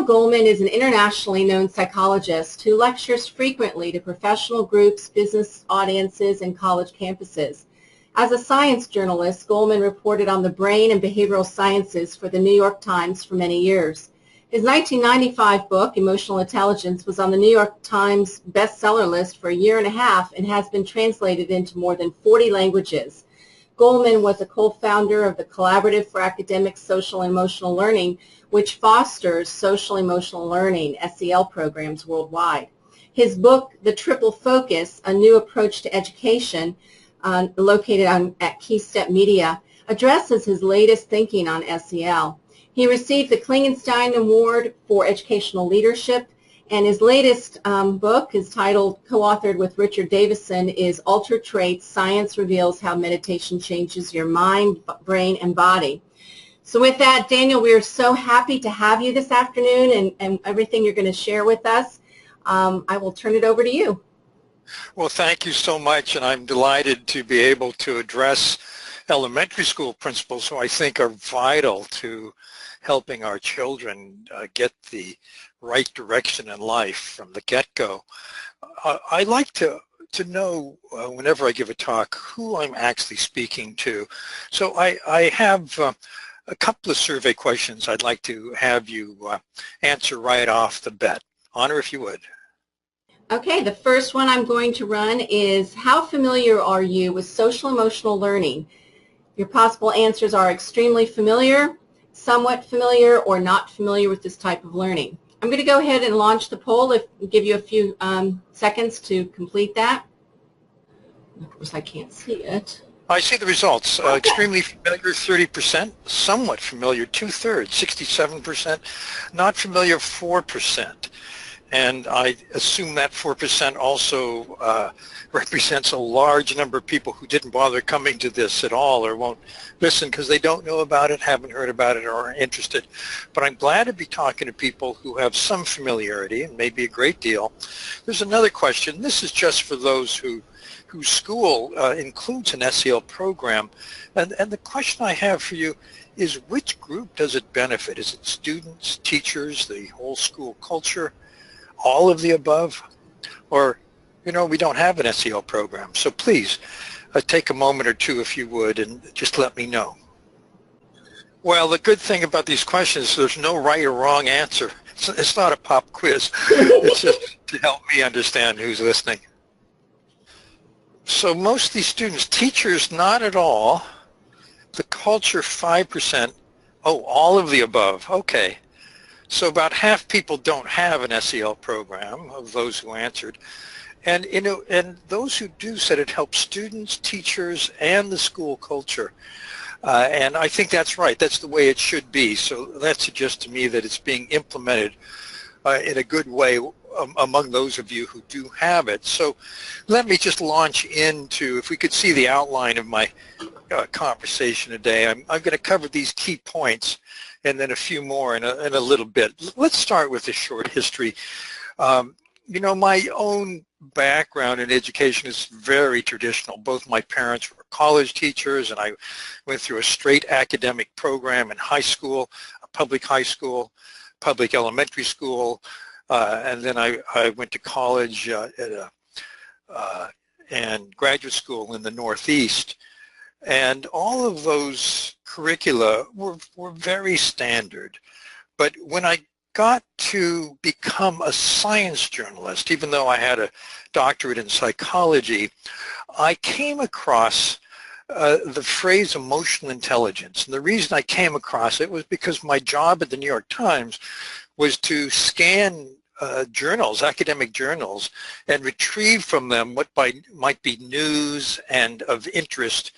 Daniel Goleman is an internationally known psychologist who lectures frequently to professional groups, business audiences, and college campuses. As a science journalist, Goleman reported on the brain and behavioral sciences for the New York Times for many years. His 1995 book, Emotional Intelligence, was on the New York Times bestseller list for a year and a half and has been translated into more than 40 languages. Goleman was a co-founder of the Collaborative for Academic Social and Emotional Learning, which fosters social emotional learning, SEL programs worldwide. His book, The Triple Focus, A New Approach to Education, located at Key Step Media, addresses his latest thinking on SEL. He received the Klingenstein Award for Educational Leadership, and his latest book is titled, co-authored with Richard Davison, is Alter Traits, Science Reveals How Meditation Changes Your Mind, Brain, and Body. So with that, Daniel, we are so happy to have you this afternoon and everything you're going to share with us. I will turn it over to you. Well, thank you so much, and I'm delighted to be able to address elementary school principals who I think are vital to helping our children get the right direction in life from the get-go. I like to know whenever I give a talk who I'm actually speaking to. So I have a couple of survey questions I'd like to have you answer right off the bat. Honor, if you would. Okay, the first one I'm going to run is, how familiar are you with social emotional learning? Your possible answers are extremely familiar, somewhat familiar, or not familiar with this type of learning. I'm going to go ahead and launch the poll, give you a few seconds to complete that. Of course, I can't see it. I see the results. Okay. Extremely familiar, 30%. Somewhat familiar, 2/3, 67%. Not familiar, 4%. And I assume that 4% also represents a large number of people who didn't bother coming to this at all or won't listen because they don't know about it, haven't heard about it, or aren't interested. But I'm glad to be talking to people who have some familiarity, and maybe a great deal. There's another question. This is just for those whose school includes an SEL program. And the question I have for you is, which group does it benefit? Is it students, teachers, the whole school culture? All of the above? Or, you know, we don't have an SEL program. So please take a moment or two, if you would, and just let me know. Well, the good thing about these questions is there's no right or wrong answer. It's not a pop quiz. It's just to help me understand who's listening. So most of these students, teachers, not at all. The culture, 5%. Oh, all of the above. Okay. So about half people don't have an SEL program of those who answered. And, you know, and those who do said it helps students, teachers, and the school culture. And I think that's right. That's the way it should be. So that suggests to me that it's being implemented in a good way among those of you who do have it. So let me just launch into, if we could see the outline of my conversation today, I'm going to cover these key points and then a few more in a little bit. Let's start with a short history. You know, my own background in education is very traditional. Both my parents were college teachers, and I went through a straight academic program in high school, a public high school, public elementary school, and then I went to college and graduate school in the Northeast. And all of those curricula were very standard. But when I got to become a science journalist, even though I had a doctorate in psychology, I came across the phrase emotional intelligence. And the reason I came across it was because my job at the New York Times was to scan journals, academic journals, and retrieve from them what might be news and of interest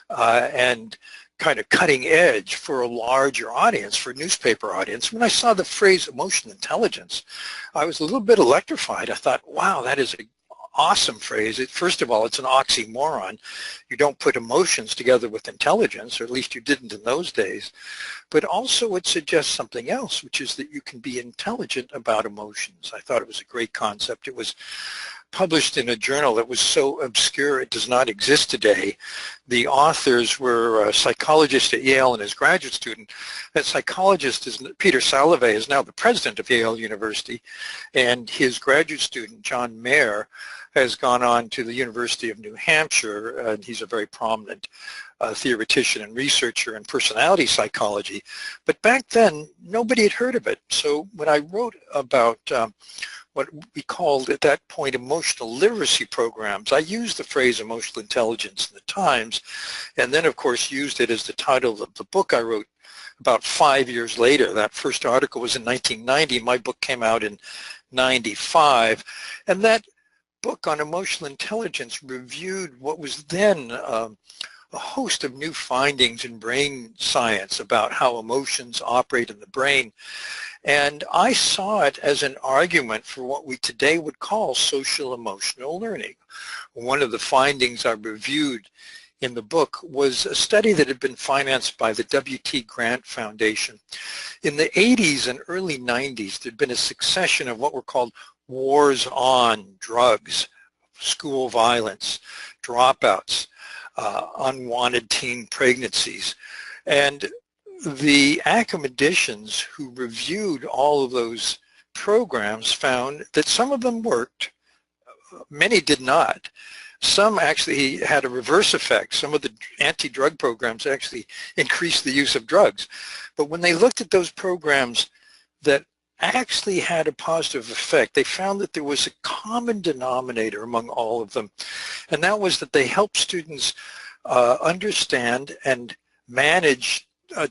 and kind of cutting edge for a larger audience, for a newspaper audience. When I saw the phrase emotional intelligence, I was a little bit electrified. I thought, wow, that is an awesome phrase. First of all, it's an oxymoron. You don't put emotions together with intelligence, or at least you didn't in those days. But also it suggests something else, which is that you can be intelligent about emotions. I thought it was a great concept. It was published in a journal that was so obscure it does not exist today. The authors were a psychologist at Yale and his graduate student. That psychologist is Peter Salovey, is now the president of Yale University, and his graduate student, John Mayer, has gone on to the University of New Hampshire, and he's a very prominent theoretician and researcher in personality psychology. But back then, nobody had heard of it. So when I wrote about what we called at that point emotional literacy programs, I used the phrase emotional intelligence in the Times, and then of course used it as the title of the book I wrote about 5 years later. That first article was in 1990. My book came out in 95, and that book on emotional intelligence reviewed what was then a host of new findings in brain science about how emotions operate in the brain. And I saw it as an argument for what we today would call social emotional learning. One of the findings I reviewed in the book was a study that had been financed by the W.T. Grant Foundation. In the 80s and early 90s, there'd been a succession of what were called wars on drugs, school violence, dropouts, unwanted teen pregnancies. And the academicians who reviewed all of those programs found that some of them worked, many did not. Some actually had a reverse effect. Some of the anti-drug programs actually increased the use of drugs. But when they looked at those programs that actually had a positive effect, they found that there was a common denominator among all of them, and that was that they helped students understand and manage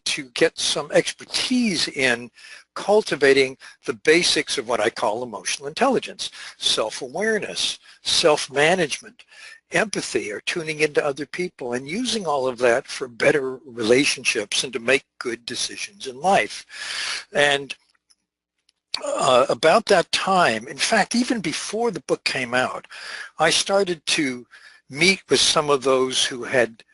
to get some expertise in cultivating the basics of what I call emotional intelligence: self-awareness, self-management, empathy, or tuning into other people, and using all of that for better relationships and to make good decisions in life. And about that time, in fact, even before the book came out, I started to meet with some of those who had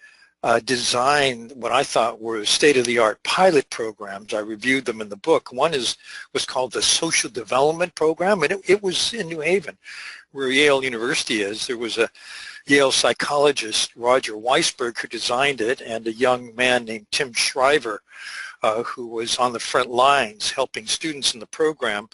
designed what I thought were state-of-the-art pilot programs. I reviewed them in the book. One was called the Social Development Program, and it was in New Haven, where Yale University is. There was a Yale psychologist, Roger Weisberg, who designed it, and a young man named Tim Shriver, who was on the front lines helping students in the program.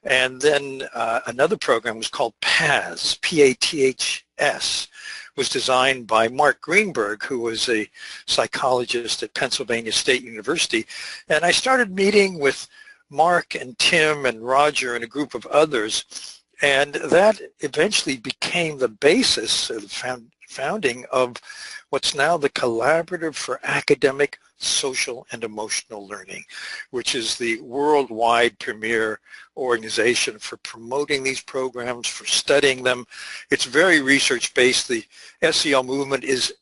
And then another program was called PATHS, P-A-T-H-S, was designed by Mark Greenberg, who was a psychologist at Pennsylvania State University. And I started meeting with Mark and Tim and Roger and a group of others, and that eventually became the basis of the founding of what's now the Collaborative for Academic, Social, and Emotional Learning, which is the worldwide premier organization for promoting these programs, for studying them. It's very research-based. The SEL movement is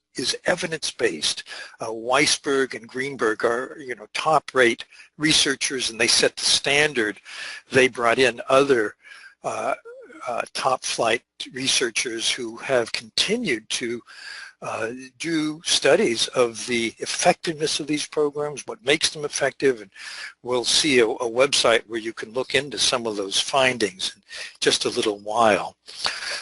evidence-based. Weisberg and Greenberg are, top-rate researchers, and they set the standard. They brought in other top-flight researchers who have continued to do studies of the effectiveness of these programs, what makes them effective, and we'll see a website where you can look into some of those findings in just a little while.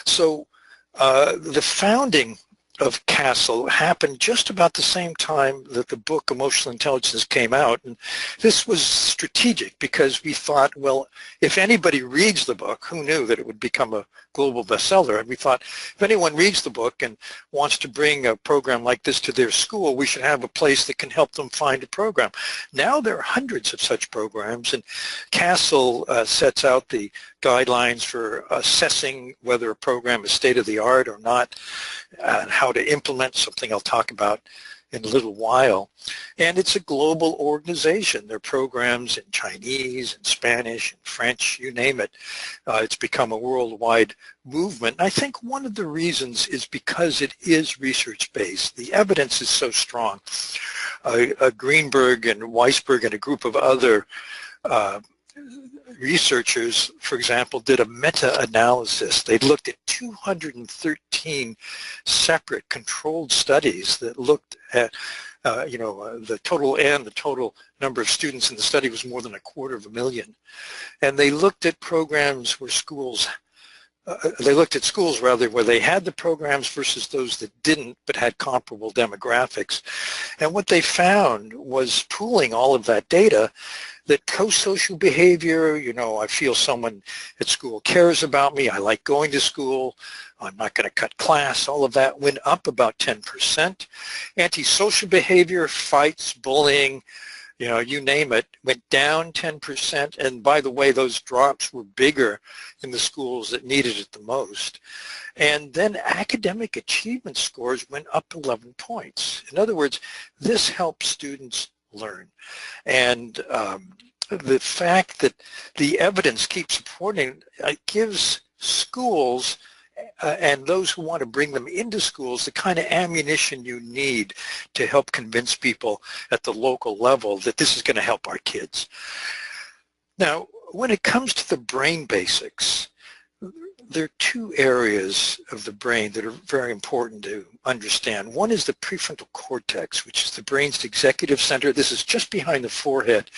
So the founding of CASEL happened just about the same time that the book Emotional Intelligence came out, and this was strategic because we thought, well, if anybody reads the book, who knew that it would become a global bestseller? And we thought, if anyone reads the book and wants to bring a program like this to their school, we should have a place that can help them find a program. Now there are hundreds of such programs, and CASEL sets out the guidelines for assessing whether a program is state-of-the-art or not, and how to implement, something I'll talk about in a little while. And it's a global organization. There are programs in Chinese and Spanish and French, you name it. It's become a worldwide movement. And I think one of the reasons is because it is research-based. The evidence is so strong. Greenberg and Weisberg and a group of other researchers, for example, did a meta-analysis. They looked at 213 separate controlled studies that looked at, the total number of students in the study was more than 250,000. And they looked at programs where schools they looked at schools rather where they had the programs versus those that didn't but had comparable demographics. And what they found was pooling all of that data, that pro-social behavior, you know, I feel someone at school cares about me, I like going to school, I'm not going to cut class, all of that went up about 10%. Antisocial behavior, fights, bullying, you know, you name it, went down 10%. And by the way, those drops were bigger in the schools that needed it the most. And then academic achievement scores went up 11 points. In other words, this helps students learn. And the fact that the evidence keeps supporting it gives schools and those who want to bring them into schools the kind of ammunition you need to help convince people at the local level that this is going to help our kids. Now, when it comes to the brain basics, there are two areas of the brain that are very important to understand. One is the prefrontal cortex, which is the brain's executive center. This is just behind the forehead.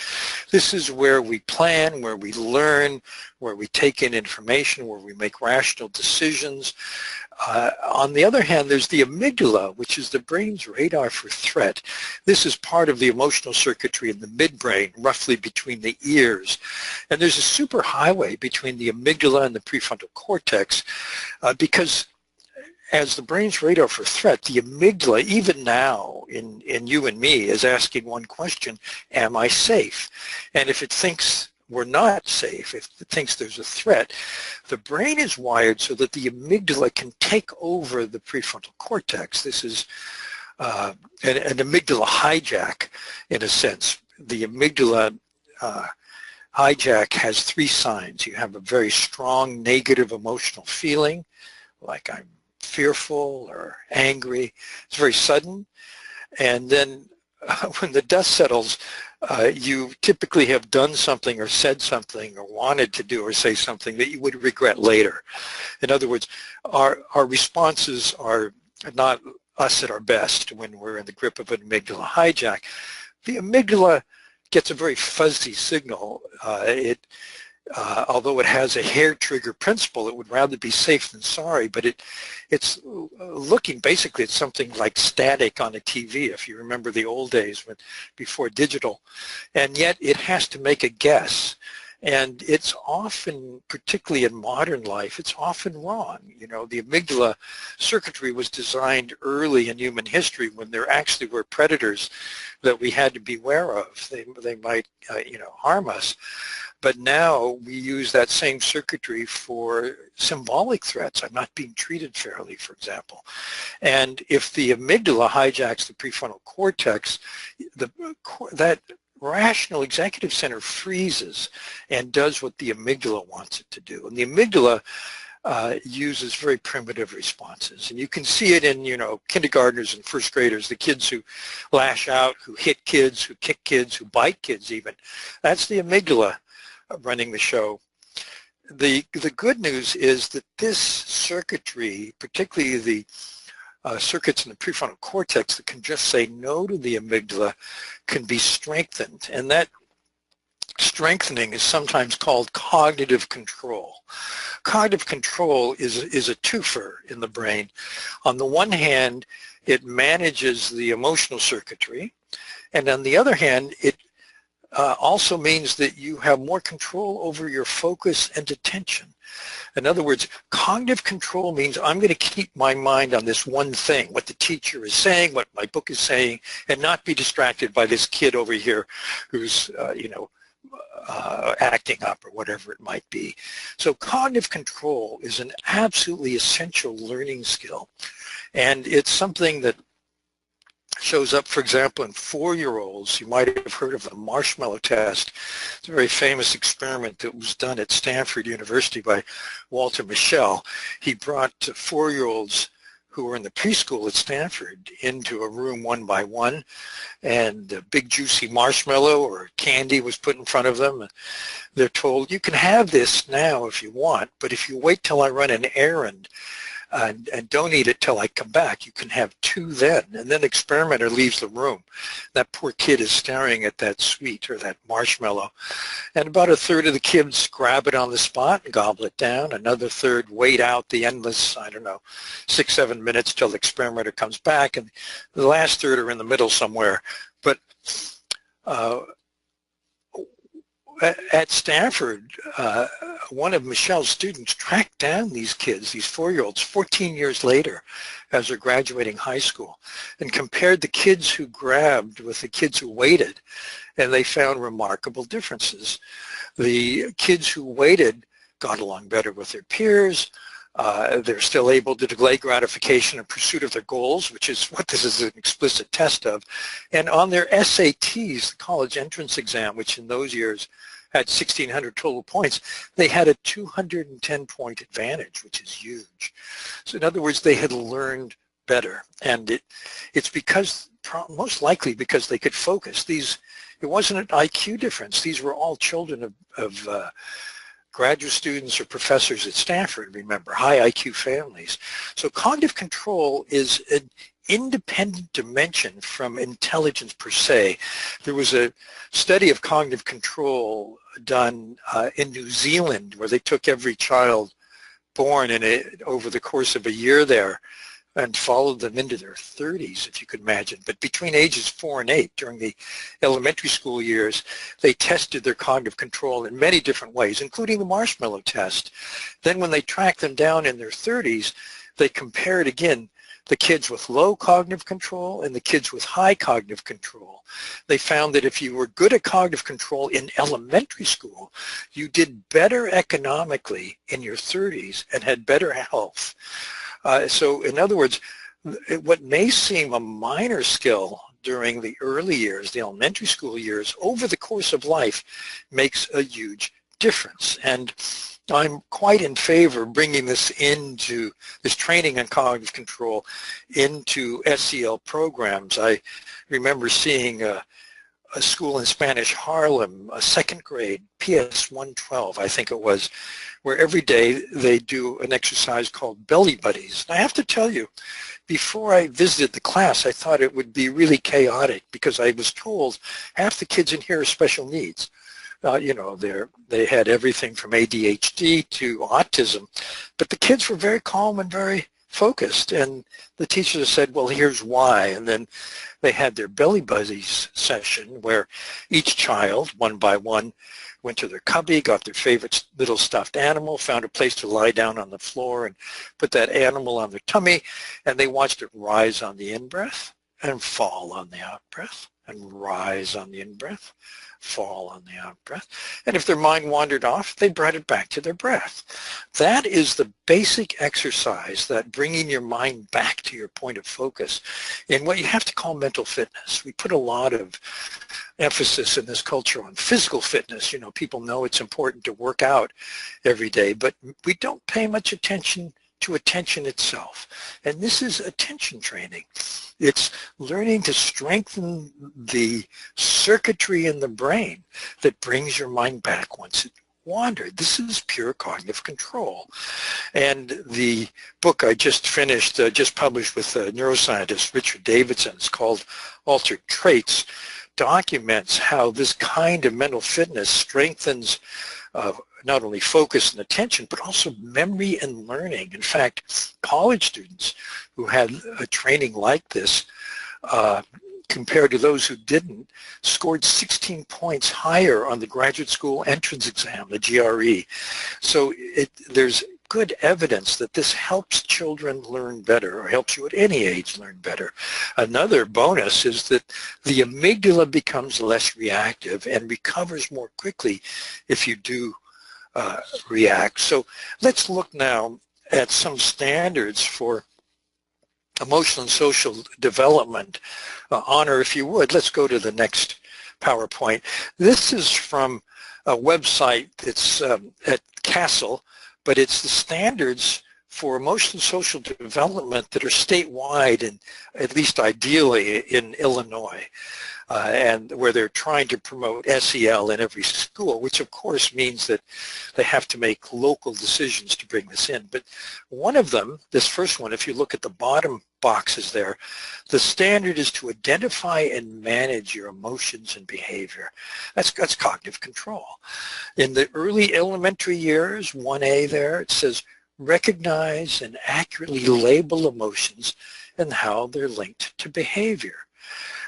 This is where we plan, where we learn, where we take in information, where we make rational decisions. On the other hand, there's the amygdala, which is the brain's radar for threat. This is part of the emotional circuitry in the midbrain, roughly between the ears. And there's a superhighway between the amygdala and the prefrontal cortex because as the brain's radar for threat, the amygdala, even now in you and me, is asking one question: am I safe? And if it thinks we're not safe, if it thinks there's a threat, the brain is wired so that the amygdala can take over the prefrontal cortex. This is an amygdala hijack, in a sense. The amygdala hijack has three signs. You have a very strong negative emotional feeling, like I'm fearful or angry. It's very sudden. And then when the dust settles, you typically have done something or said something or wanted to do or say something that you would regret later. In other words, our responses are not us at our best when we're in the grip of an amygdala hijack. The amygdala gets a very fuzzy signal. Although it has a hair trigger principle, it would rather be safe than sorry, but it's looking basically at something like static on a TV, if you remember the old days before digital, and yet it has to make a guess. And it's often, particularly in modern life, it's often wrong. You know, the amygdala circuitry was designed early in human history when there actually were predators that we had to beware of. They might, harm us. But now we use that same circuitry for symbolic threats. I'm not being treated fairly, for example. And if the amygdala hijacks the prefrontal cortex, that rational executive center freezes and does what the amygdala wants it to do. And the amygdala uses very primitive responses. And you can see it in, kindergartners and first graders, the kids who lash out, who hit kids, who kick kids, who bite kids even. That's the amygdala running the show. The good news is that this circuitry, particularly the circuits in the prefrontal cortex that can just say no to the amygdala, can be strengthened. And that strengthening is sometimes called cognitive control. Cognitive control is a twofer in the brain. On the one hand, it manages the emotional circuitry, and on the other hand, it also means that you have more control over your focus and attention. In other words, cognitive control means I'm going to keep my mind on this one thing, what the teacher is saying, what my book is saying, and not be distracted by this kid over here who's, acting up or whatever it might be. So cognitive control is an absolutely essential learning skill. And it's something that shows up, for example, in 4-year-olds. You might have heard of the Marshmallow Test. It's a very famous experiment that was done at Stanford University by Walter Mischel. He brought 4-year-olds who were in the preschool at Stanford into a room one by one, and a big juicy marshmallow or candy was put in front of them. They're told, you can have this now if you want, but if you wait till I run an errand, and don't eat it till I come back. You can have 2 then. And then the experimenter leaves the room. That poor kid is staring at that sweet or that marshmallow. And about a third of the kids grab it on the spot and gobble it down. Another third wait out the endless, 6, 7 minutes till the experimenter comes back. And the last third are in the middle somewhere. But at Stanford, one of Michelle's students tracked down these kids, these 4-year-olds, 14 years later as they're graduating high school, and compared the kids who grabbed with the kids who waited, and they found remarkable differences. The kids who waited got along better with their peers. They're still able to delay gratification in pursuit of their goals, which is what this is an explicit test of. And on their SATs, the college entrance exam, which in those years had 1,600 total points, they had a 210-point advantage, which is huge. So in other words, they had learned better. And it's because, most likely because they could focus. It wasn't an IQ difference. These were all children of graduate students or professors at Stanford, remember, high IQ families. So cognitive control is an independent dimension from intelligence per se. There was a study of cognitive control done in New Zealand where they took every child born over the course of a year there and followed them into their 30s, if you could imagine. But between ages 4 and 8, during the elementary school years, they tested their cognitive control in many different ways, including the Marshmallow Test. Then when they tracked them down in their 30s, they compared again the kids with low cognitive control and the kids with high cognitive control. They found that if you were good at cognitive control in elementary school, you did better economically in your 30s and had better health. So in other words, what may seem a minor skill during the early years, the elementary school years, over the course of life makes a huge difference. And I'm quite in favor of bringing this training on cognitive control into SEL programs. I remember seeing a school in Spanish Harlem, a second grade, PS 112, I think it was, where every day they do an exercise called Belly Buddies. And I have to tell you, before I visited the class, I thought it would be really chaotic because I was told half the kids in here are special needs. They had everything from ADHD to autism, but the kids were very calm and very focused, and the teachers said, well, here's why. And then they had their Belly Buddies session where each child, one by one, went to their cubby, got their favorite little stuffed animal, found a place to lie down on the floor and put that animal on their tummy, and they watched it rise on the in-breath and fall on the out-breath and rise on the in-breath, fall on the out-breath. And if their mind wandered off, they brought it back to their breath. That is the basic exercise, that bringing your mind back to your point of focus in what you have to call mental fitness. We put a lot of emphasis in this culture on physical fitness. People know it's important to work out every day, but we don't pay much attention to attention itself. And this is attention training. It's learning to strengthen the circuitry in the brain that brings your mind back once it wandered. This is pure cognitive control. And the book I just finished, just published with neuroscientist Richard Davidson, it's called Altered Traits, documents how this kind of mental fitness strengthens not only focus and attention, but also memory and learning. In fact, college students who had a training like this, compared to those who didn't, scored 16 points higher on the graduate school entrance exam, the GRE. So there's good evidence that this helps children learn better, or helps you at any age learn better. Another bonus is that the amygdala becomes less reactive and recovers more quickly if you do react. So let's look now at some standards for emotional and social development. Honor, if you would, let's go to the next PowerPoint. This is from a website that's at Castle, but it's the standards for emotional social development that are statewide and at least ideally in Illinois, and where they're trying to promote SEL in every school, which of course means that they have to make local decisions to bring this in. But one of them, this first one, if you look at the bottom boxes there, the standard is to identify and manage your emotions and behavior. That's cognitive control. In the early elementary years, 1A there, it says recognize and accurately label emotions and how they're linked to behavior.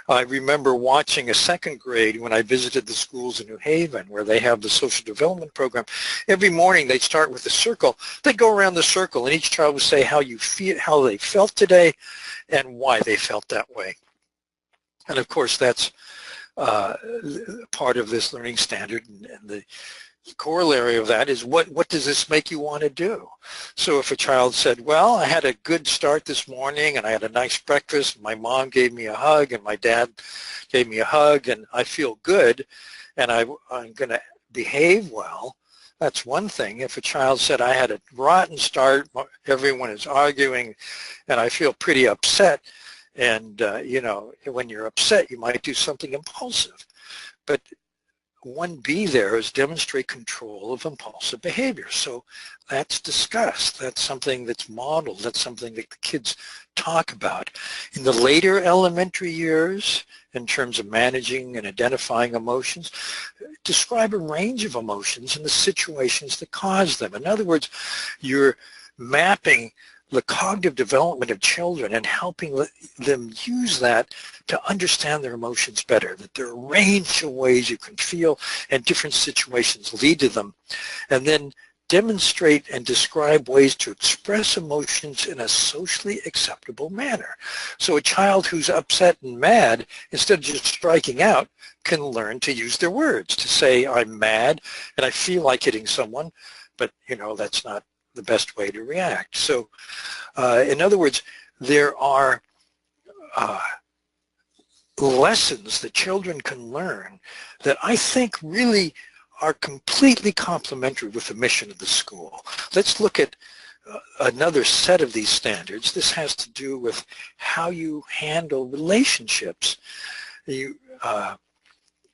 I remember watching a second grade when I visited the schools in New Haven where they have the social development program. Every morning they'd start with a circle. They'd go around the circle and each child would say how they felt today and why they felt that way. And of course that's part of this learning standard, and the corollary of that is what does this make you want to do? So if a child said, well, I had a good start this morning and I had a nice breakfast, my mom gave me a hug and my dad gave me a hug and I feel good and I'm going to behave well, that's one thing. If a child said, I had a rotten start, everyone is arguing and I feel pretty upset, and you know, when you're upset you might do something impulsive. But 1B there is demonstrate control of impulsive behavior. So that's discussed. That's something that's modeled. That's something that the kids talk about. In the later elementary years, in terms of managing and identifying emotions, describe a range of emotions and the situations that cause them. In other words, you're mapping the cognitive development of children and helping them use that to understand their emotions better, that there are a range of ways you can feel and different situations lead to them. And then demonstrate and describe ways to express emotions in a socially acceptable manner. So a child who's upset and mad, instead of just striking out, can learn to use their words, to say, I'm mad and I feel like hitting someone, but you know, that's not the best way to react. So in other words, there are lessons that children can learn that I think really are completely complementary with the mission of the school. Let's look at another set of these standards. This has to do with how you handle relationships,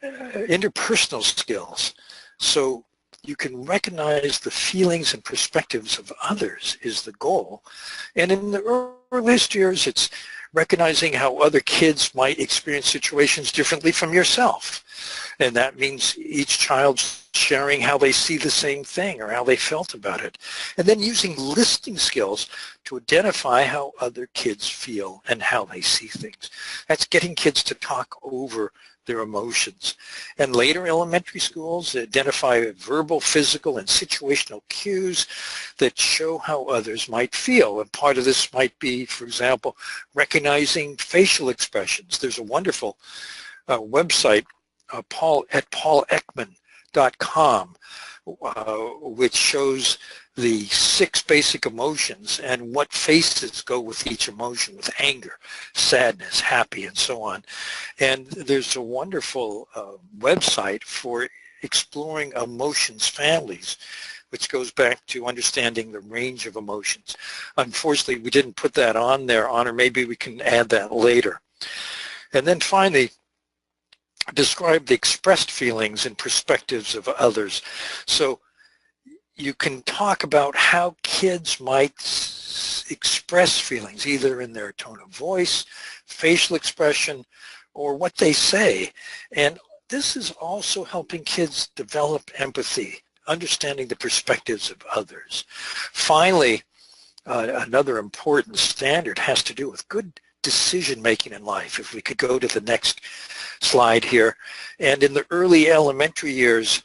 interpersonal skills. So you can recognize the feelings and perspectives of others is the goal. And in the earliest years, it's recognizing how other kids might experience situations differently from yourself. And that means each child sharing how they see the same thing or how they felt about it. And then using listening skills to identify how other kids feel and how they see things. That's getting kids to talk over their emotions. And later elementary schools identify verbal, physical, and situational cues that show how others might feel. And part of this might be, for example, recognizing facial expressions. There's a wonderful website at pauleckman.com which shows the 6 basic emotions and what faces go with each emotion, with anger, sadness, happy, and so on. And there's a wonderful website for exploring emotions families, which goes back to understanding the range of emotions. Unfortunately, we didn't put that on there, or maybe we can add that later. And then finally, describe the expressed feelings and perspectives of others. So you can talk about how kids might express feelings, either in their tone of voice, facial expression, or what they say. And this is also helping kids develop empathy, understanding the perspectives of others. Finally, another important standard has to do with good decision-making in life. If we could go to the next slide here. And in the early elementary years,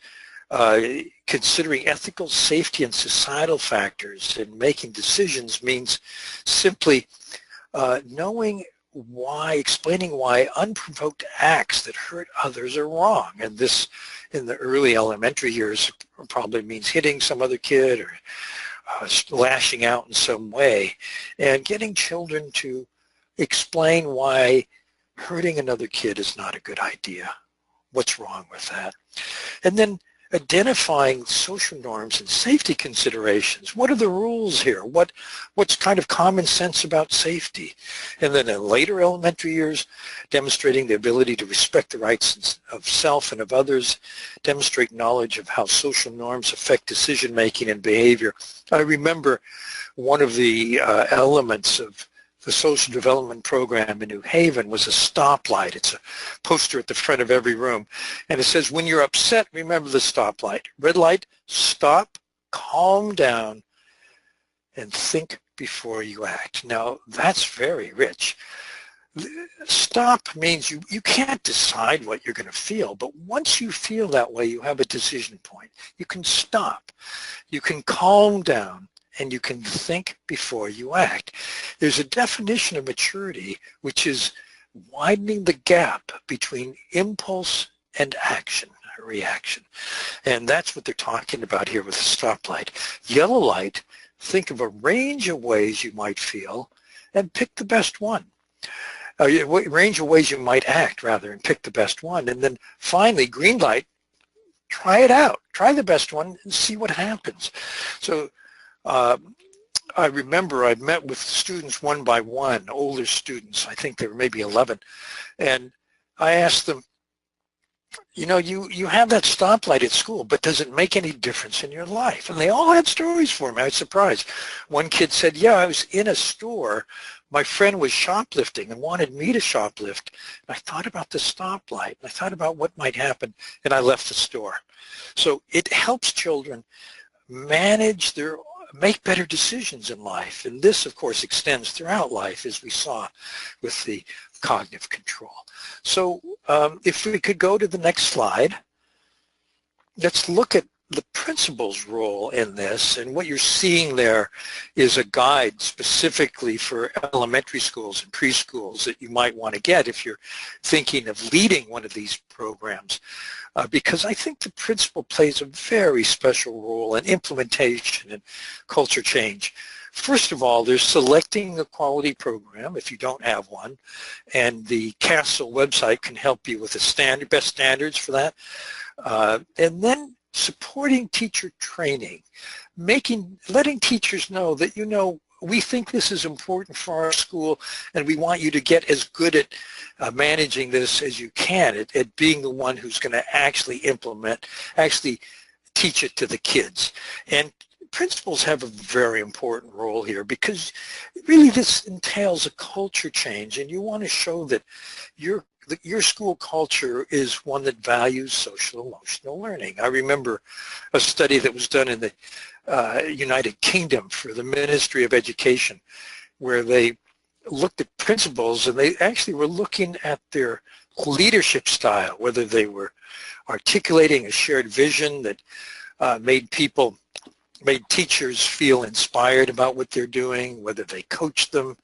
considering ethical, safety, and societal factors in making decisions means simply knowing why, explaining why unprovoked acts that hurt others are wrong. And this, in the early elementary years, probably means hitting some other kid or lashing out in some way. And getting children to explain why hurting another kid is not a good idea. What's wrong with that? And then identifying social norms and safety considerations. What are the rules here? What's kind of common sense about safety? And then in later elementary years, demonstrating the ability to respect the rights of self and of others, demonstrate knowledge of how social norms affect decision-making and behavior. I remember one of the elements of the social development program in New Haven was a stoplight. It's a poster at the front of every room. And it says, when you're upset, remember the stoplight. Red light, stop, calm down, and think before you act. Now, that's very rich. Stop means you can't decide what you're going to feel, but once you feel that way, you have a decision point. You can stop. You can calm down. And you can think before you act. There's a definition of maturity, which is widening the gap between impulse and action, reaction. And that's what they're talking about here with the stoplight. Yellow light, think of a range of ways you might feel and pick the best one. Range of ways you might act, rather, and pick the best one. And then finally, green light, try it out. Try the best one and see what happens. So I remember I met with students one by one, older students, I think they were maybe 11, and I asked them, you know, you have that stoplight at school, but does it make any difference in your life? And they all had stories for me. I was surprised. One kid said, yeah, I was in a store. My friend was shoplifting and wanted me to shoplift. And I thought about the stoplight, and I thought about what might happen, and I left the store. So it helps children make better decisions in life. And this, of course, extends throughout life, as we saw with the cognitive control. So if we could go to the next slide, let's look at the principal's role in this. And what you're seeing there is a guide specifically for elementary schools and preschools that you might want to get if you're thinking of leading one of these programs. Because I think the principal plays a very special role in implementation and culture change. First of all, there's selecting a quality program if you don't have one, and the CASEL website can help you with the best standards for that. And then supporting teacher training, letting teachers know that, you know, we think this is important for our school, and we want you to get as good at managing this as you can, at being the one who's going to actually actually teach it to the kids. And principals have a very important role here, because really this entails a culture change, and you want to show that your school culture is one that values social emotional learning. I remember a study that was done in the United Kingdom for the Ministry of Education, where they looked at principals, and they actually were looking at their leadership style, whether they were articulating a shared vision that made teachers feel inspired about what they're doing, whether they coached them,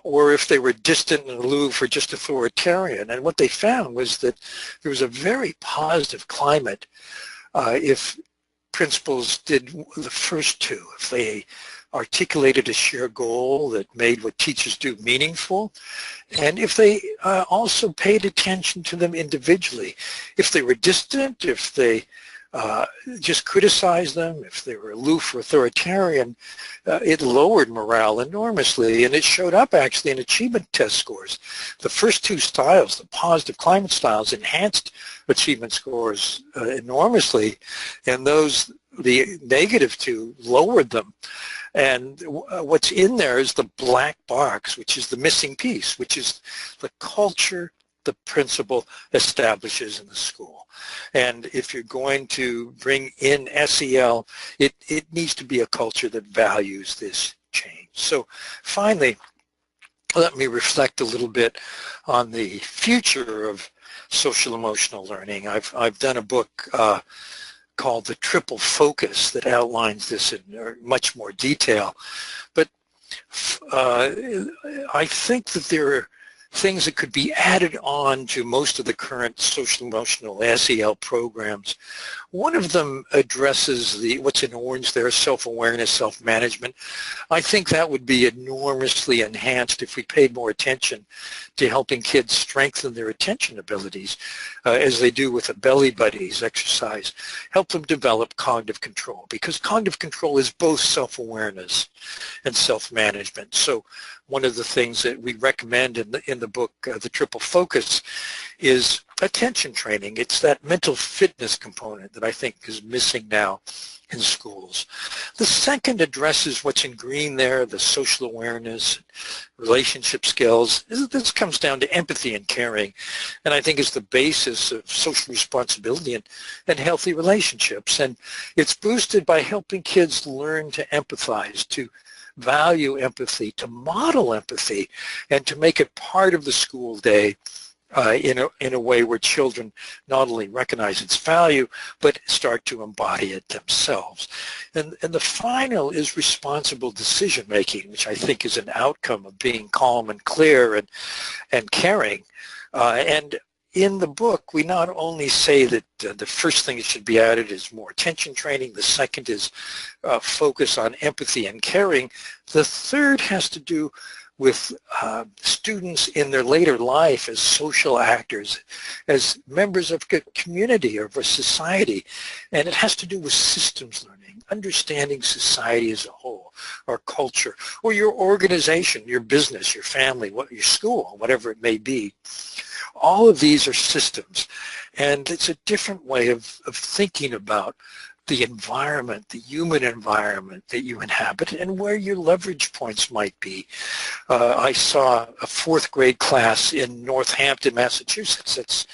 or if they were distant and aloof or just authoritarian. And what they found was that there was a very positive climate if principals did the first two, if they articulated a shared goal that made what teachers do meaningful, and if they also paid attention to them individually. If they were distant, if they just criticized them, if they were aloof or authoritarian, it lowered morale enormously, and it showed up actually in achievement test scores. The first two styles, the positive climate styles, enhanced achievement scores enormously, and the negative two lowered them. And what's in there is the black box, which is the missing piece, which is the culture the principal establishes in the school. And if you're going to bring in SEL, it needs to be a culture that values this change. So finally, let me reflect a little bit on the future of social emotional learning. I've done a book called The Triple Focus that outlines this in much more detail. But I think that there things that could be added on to most of the current social emotional SEL programs. One of them addresses what's in orange there, self-awareness, self-management. I think that would be enormously enhanced if we paid more attention to helping kids strengthen their attention abilities as they do with the Belly Buddies exercise. Help them develop cognitive control, because cognitive control is both self-awareness and self-management. So one of the things that we recommend in the book, The Triple Focus, is attention training. It's that mental fitness component that I think is missing now in schools. The second addresses what's in green there, the social awareness, relationship skills. This comes down to empathy and caring, and I think is the basis of social responsibility and healthy relationships. And it's boosted by helping kids learn to empathize, to value empathy, to model empathy, and to make it part of the school day in a way where children not only recognize its value, but start to embody it themselves. And the final is responsible decision making, which I think is an outcome of being calm and clear and caring. And in the book, we not only say that the first thing that should be added is more attention training, the second is focus on empathy and caring, the third has to do with students in their later life as social actors, as members of a community or of a society, and it has to do with systems learning, understanding society as a whole, or culture, or your organization, your business, your family, your school, whatever it may be. All of these are systems, and it's a different way of thinking about the environment, the human environment that you inhabit, and where your leverage points might be. I saw a fourth grade class in Northampton, Massachusetts. It's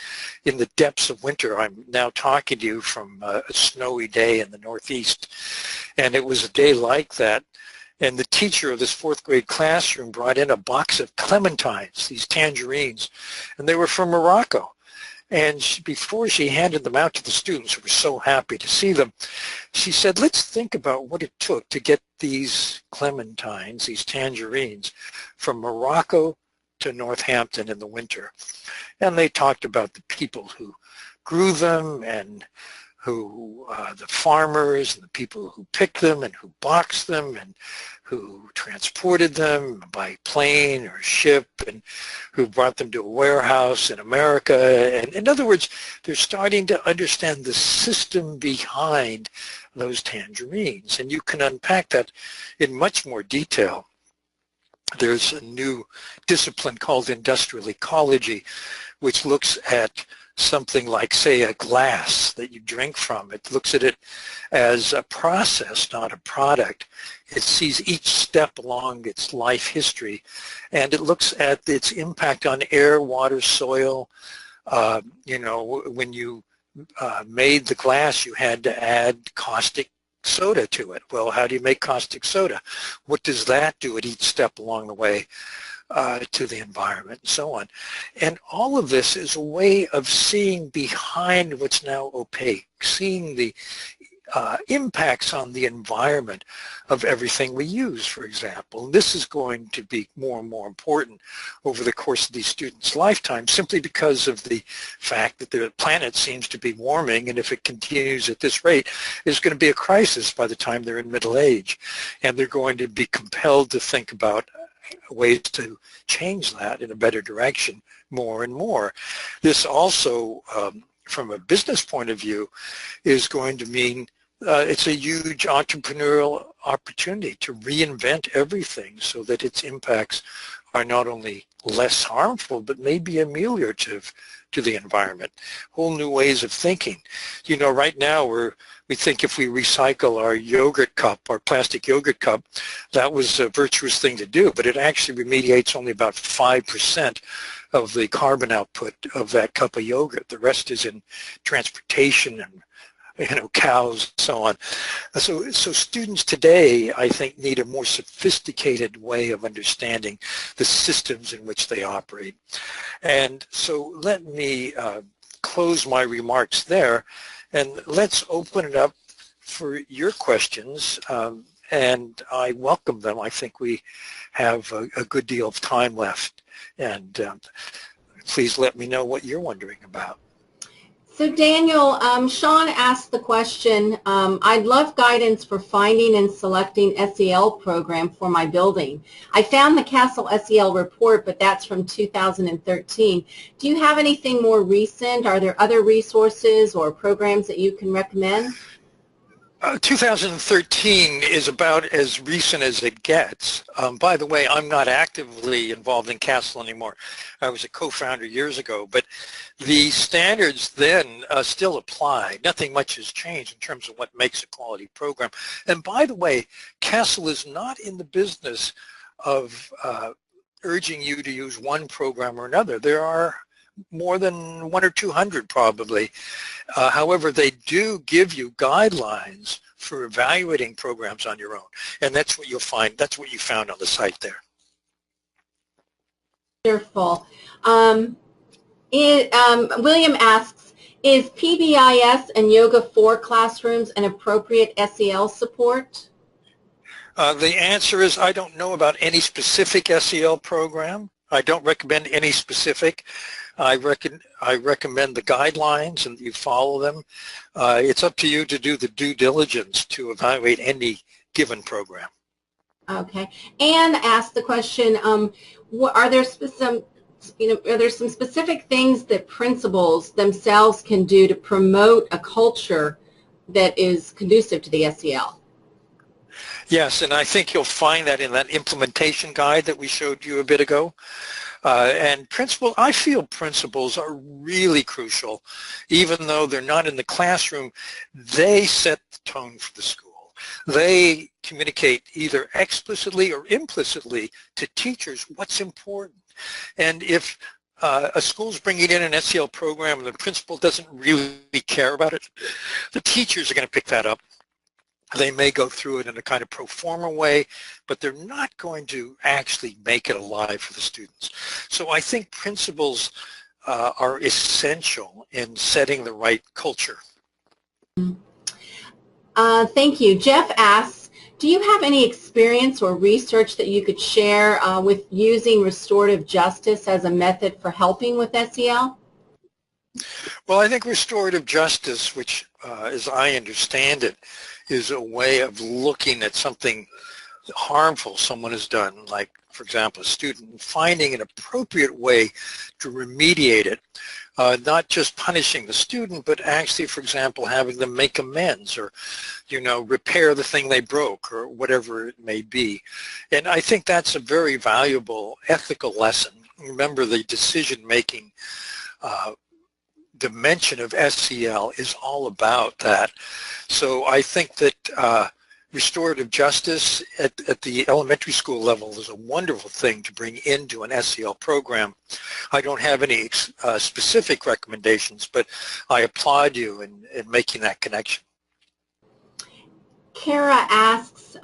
in the depths of winter. I'm now talking to you from a snowy day in the Northeast, and it was a day like that. And the teacher of this fourth grade classroom brought in a box of clementines, these tangerines, and they were from Morocco. And before she handed them out to the students, who were so happy to see them, she said, let's think about what it took to get these clementines, these tangerines, from Morocco to Northampton in the winter. And they talked about the people who grew them, and who the farmers and the people who picked them and who boxed them and who transported them by plane or ship, and who brought them to a warehouse in America. And in other words, they're starting to understand the system behind those tangerines. And you can unpack that in much more detail. There's a new discipline called industrial ecology, which looks at something like, say, a glass that you drink from. It looks at it as a process, not a product. It sees each step along its life history, and it looks at its impact on air, water, soil. You know, when you made the glass, you had to add caustic soda to it. Well, how do you make caustic soda? What does that do at each step along the way to the environment, and so on? And all of this is a way of seeing behind what's now opaque, seeing the impacts on the environment of everything we use, for example. And this is going to be more and more important over the course of these students' lifetime, simply because of the fact that the planet seems to be warming, and if it continues at this rate, there's going to be a crisis by the time they're in middle age, and they're going to be compelled to think about ways to change that in a better direction more and more. This also, from a business point of view, is going to mean it's a huge entrepreneurial opportunity to reinvent everything so that its impacts are not only less harmful, but maybe ameliorative to the environment. Whole new ways of thinking. You know, right now we think if we recycle our yogurt cup, our plastic yogurt cup, that was a virtuous thing to do, but it actually remediates only about 5% of the carbon output of that cup of yogurt. The rest is in transportation and, you know, cows and so on. So students today, I think, need a more sophisticated way of understanding the systems in which they operate. And so let me close my remarks there, and let's open it up for your questions. and I welcome them. I think we have a good deal of time left, and please let me know what you're wondering about. So Daniel, Sean asked the question, I'd love guidance for finding and selecting SEL program for my building. I found the Castle SEL report, but that's from 2013. Do you have anything more recent? Are there other resources or programs that you can recommend? 2013 is about as recent as it gets. By the way, I'm not actively involved in Castle anymore. I was a co-founder years ago, but the standards then still apply. Nothing much has changed in terms of what makes a quality program. And by the way, Castle is not in the business of urging you to use one program or another. There are more than 100 or 200 probably. However, they do give you guidelines for evaluating programs on your own, and that's what you'll find. That's what you found on the site there. Wonderful. William asks, is PBIS and Yoga 4 classrooms an appropriate SEL support? The answer is I don't know about any specific SEL program. I don't recommend any specific. I recommend the guidelines and you follow them. It's up to you to do the due diligence to evaluate any given program. Okay. Anne asked the question, are there some specific things that principals themselves can do to promote a culture that is conducive to the SEL? Yes, and I think you'll find that in that implementation guide that we showed you a bit ago. And I feel principals are really crucial. Even though they're not in the classroom, they set the tone for the school. They communicate either explicitly or implicitly to teachers what's important. And if a school's bringing in an SEL program and the principal doesn't really care about it, the teachers are going to pick that up. They may go through it in a kind of pro forma way, but they're not going to actually make it alive for the students. So I think principals are essential in setting the right culture. Thank you. Jeff asks, do you have any experience or research that you could share with using restorative justice as a method for helping with SEL? Well, I think restorative justice, which as I understand it, is a way of looking at something harmful someone has done, like, for example, a student, and finding an appropriate way to remediate it, not just punishing the student, but actually, for example, having them make amends or, repair the thing they broke or whatever it may be. And I think that's a very valuable ethical lesson. Remember, the decision-making dimension of SEL is all about that. So I think that restorative justice at the elementary school level is a wonderful thing to bring into an SEL program. I don't have any specific recommendations, but I applaud you in making that connection. Kara asks,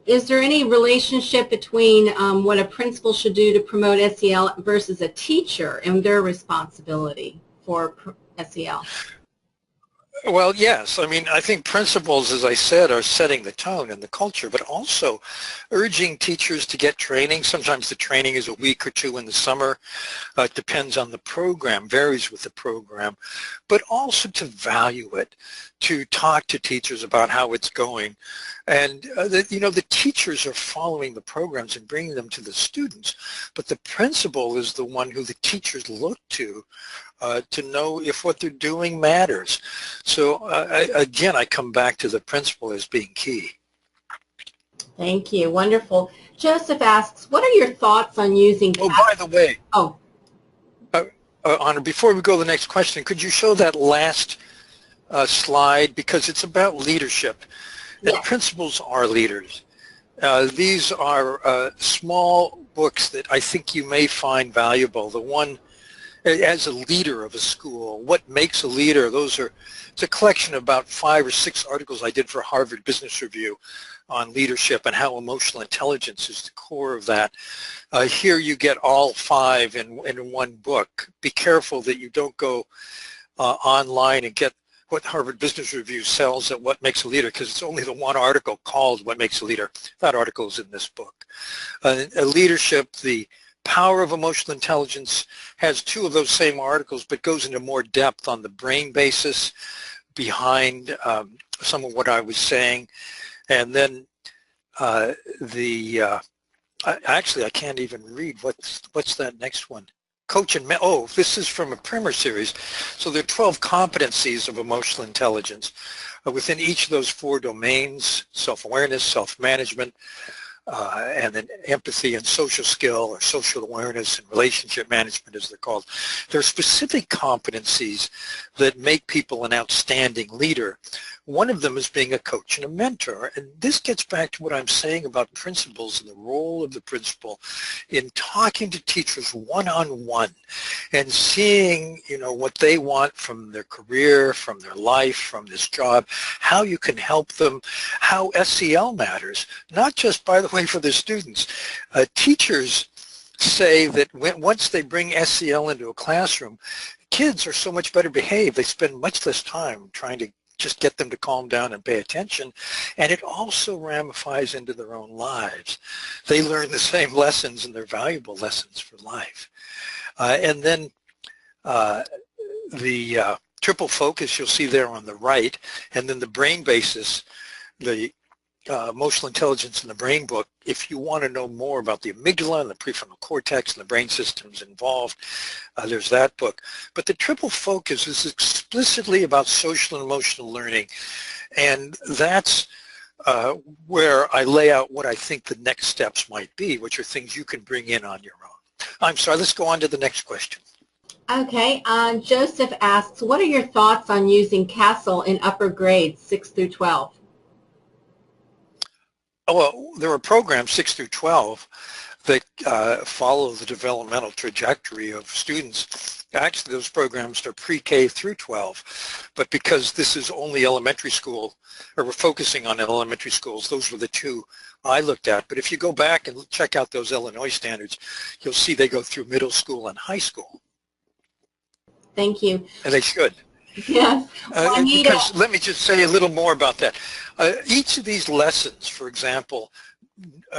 is there any relationship between what a principal should do to promote SEL versus a teacher and their responsibility for SEL? Well, yes. I mean, I think principals, as I said, are setting the tone and the culture, but also urging teachers to get training. Sometimes the training is a week or two in the summer. It depends on the program, varies with the program, but also to value it, to talk to teachers about how it's going. And, the teachers are following the programs and bringing them to the students, but the principal is the one who the teachers look to know if what they're doing matters. So again, I come back to the principal as being key. Thank you. Wonderful. Joseph asks, what are your thoughts on using... Oh, by the way, oh. Honor, before we go to the next question, could you show that last slide? Because it's about leadership. And Yes. Principals are leaders. These are small books that I think you may find valuable. The one, as a leader of a school, what makes a leader? It's a collection of about 5 or 6 articles I did for Harvard Business Review on leadership and how emotional intelligence is the core of that. Here you get all 5 in one book. Be careful that you don't go online and get what Harvard Business Review sells at What Makes a Leader, because it's only the one article called What Makes a Leader. That article is in this book. Leadership, the Power of Emotional Intelligence, has two of those same articles, but goes into more depth on the brain basis behind some of what I was saying. And then actually, I can't even read. What's that next one? Coach and this is from a primer series. So there are 12 competencies of emotional intelligence. Within each of those 4 domains: self-awareness, self-management, and then empathy and social skill, or social awareness and relationship management as they're called. There are specific competencies that make people an outstanding leader. One of them is being a coach and a mentor. And this gets back to what I'm saying about principals and the role of the principal in talking to teachers one-on-one and seeing, what they want from their career, from their life, from this job, how you can help them, how SEL matters, not just, by the way, for their students. Teachers say that once they bring SEL into a classroom, kids are so much better behaved. They spend much less time trying to just get them to calm down and pay attention, and it also ramifies into their own lives. They learn the same lessons, and they're valuable lessons for life. And then the triple focus you'll see there on the right, and then the brain basis, the Emotional Intelligence in the Brain book. If you want to know more about the amygdala and the prefrontal cortex and the brain systems involved, there's that book. But the triple focus is explicitly about social and emotional learning, and that's where I lay out what I think the next steps might be, which are things you can bring in on your own. I'm sorry, let's go on to the next question. Okay, Joseph asks, what are your thoughts on using CASEL in upper grades 6 through 12? Well, there are programs 6 through 12 that follow the developmental trajectory of students. Actually, those programs are pre-K through 12, but because this is only elementary school, or we're focusing on elementary schools, those were the 2 I looked at. But if you go back and check out those Illinois standards, you'll see they go through middle school and high school. Thank you. And they should. Yes. Because let me just say a little more about that. Each of these lessons, for example,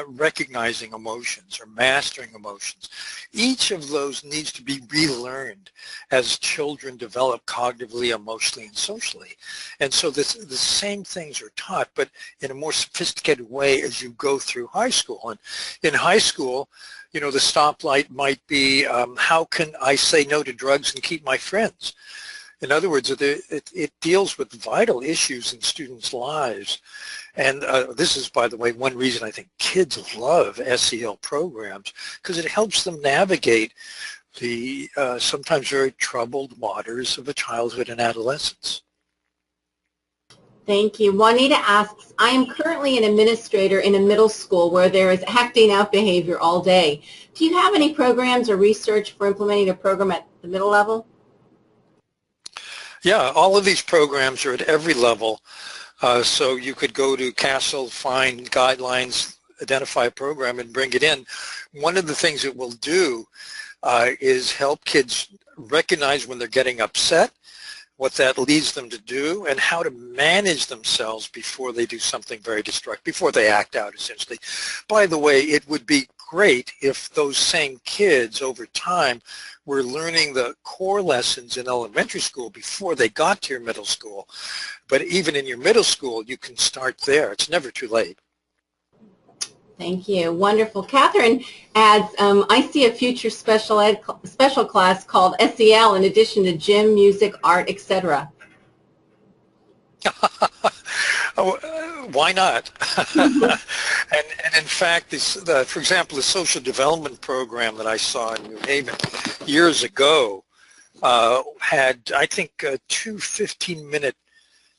recognizing emotions or mastering emotions, each of those needs to be relearned as children develop cognitively, emotionally, and socially. And so the same things are taught, but in a more sophisticated way as you go through high school. And in high school, the stoplight might be, how can I say no to drugs and keep my friends? In other words, it deals with vital issues in students' lives. And this is, by the way, one reason I think kids love SEL programs, because it helps them navigate the sometimes very troubled waters of a childhood and adolescence. Thank you. Juanita asks, I am currently an administrator in a middle school where there is acting out behavior all day. Do you have any programs or research for implementing a program at the middle level? Yeah, all of these programs are at every level. So you could go to CASEL, find guidelines, identify a program, and bring it in. One of the things it will do is help kids recognize when they're getting upset, what that leads them to do, and how to manage themselves before they do something very destructive, before they act out, essentially. By the way, it would be great if those same kids over time were learning the core lessons in elementary school before they got to your middle school. But even in your middle school, you can start there. It's never too late. Thank you. Wonderful. Catherine adds, I see a future special class called SEL in addition to gym, music, art, etc. Why not? and in fact, for example, the social development program that I saw in New Haven years ago had, I think, 2 15-minute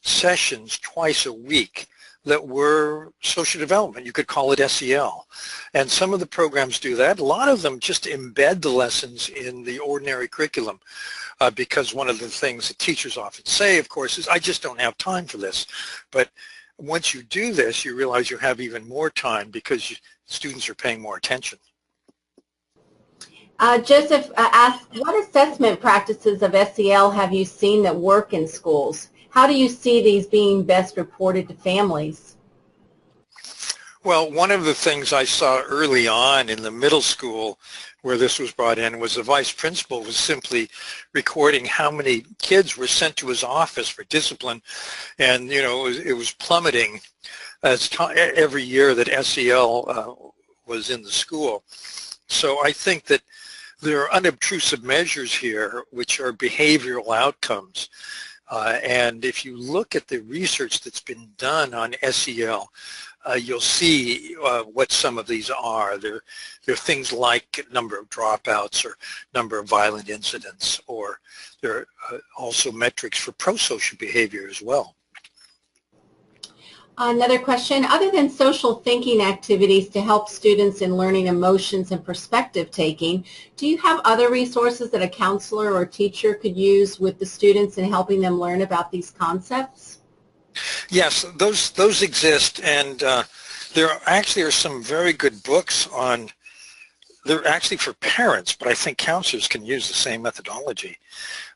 sessions twice a week that were social development. You could call it SEL. And some of the programs do that. A lot of them just embed the lessons in the ordinary curriculum because one of the things that teachers often say, of course, is, I just don't have time for this. But once you do this, you realize you have even more time because students are paying more attention. Joseph asks, what assessment practices of SEL have you seen that work in schools? How do you see these being best reported to families? Well, one of the things I saw early on in the middle school where this was brought in was the vice principal was simply recording how many kids were sent to his office for discipline, and it was plummeting as every year that SEL was in the school. So I think that there are unobtrusive measures here which are behavioral outcomes. And if you look at the research that's been done on SEL, you'll see what some of these are. They're things like number of dropouts or number of violent incidents, or there are also metrics for prosocial behavior as well. Another question, other than social thinking activities to help students in learning emotions and perspective taking, do you have other resources that a counselor or teacher could use with the students in helping them learn about these concepts? Yes, those exist, and there actually are some very good books on, they're actually for parents, but I think counselors can use the same methodology,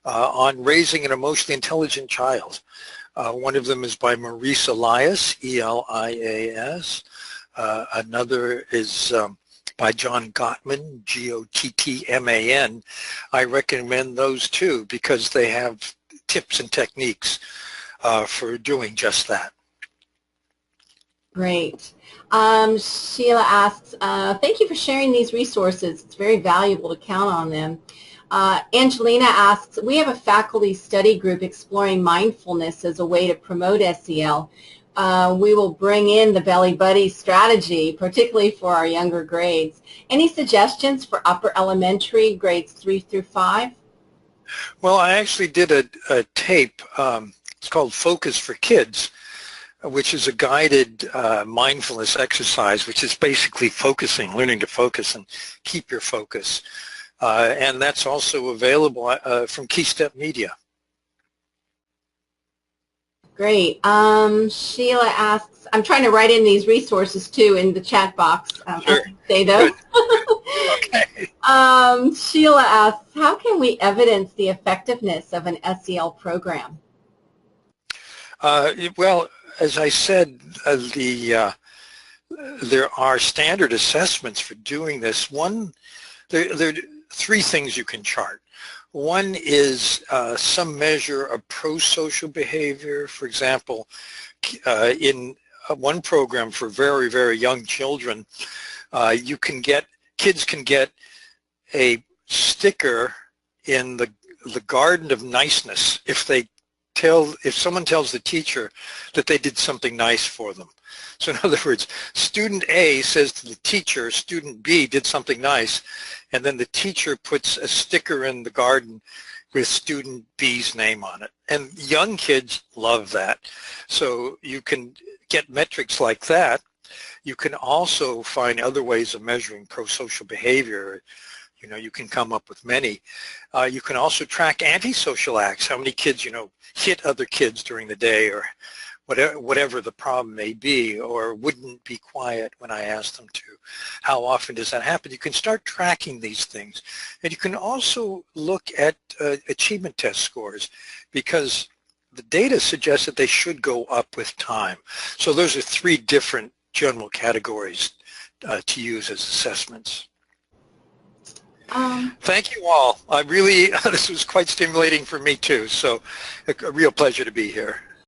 on raising an emotionally intelligent child. One of them is by Maurice Elias, E-L-I-A-S. Another is by John Gottman, G-O-T-T-M-A-N. I recommend those too because they have tips and techniques for doing just that. Great. Sheila asks, thank you for sharing these resources. It's very valuable to count on them. Angelina asks, we have a faculty study group exploring mindfulness as a way to promote SEL. We will bring in the Belly Buddy strategy, particularly for our younger grades. Any suggestions for upper elementary, grades 3 through 5? Well, I actually did a tape. It's called Focus for Kids, which is a guided mindfulness exercise, which is basically focusing, learning to focus and keep your focus. And that's also available from Key Step Media. Great. Sheila asks, I'm trying to write in these resources too in the chat box. Sure. Say those. Okay. Sheila asks, how can we evidence the effectiveness of an SEL program? Well, as I said, there are standard assessments for doing this. There are 3 things you can chart. One is some measure of pro-social behavior. For example, in one program for very, very young children, kids can get a sticker in the garden of niceness if someone tells the teacher that they did something nice for them. So in other words, student A says to the teacher, student B did something nice, and then the teacher puts a sticker in the garden with student B's name on it. And young kids love that. So you can get metrics like that. You can also find other ways of measuring pro-social behavior. You can come up with many. You can also track antisocial acts, how many kids, hit other kids during the day, or whatever the problem may be, or wouldn't be quiet when I asked them to. How often does that happen? You can start tracking these things. And you can also look at achievement test scores, because the data suggests that they should go up with time. So those are 3 different general categories to use as assessments. Thank you all. This was quite stimulating for me too, so a real pleasure to be here.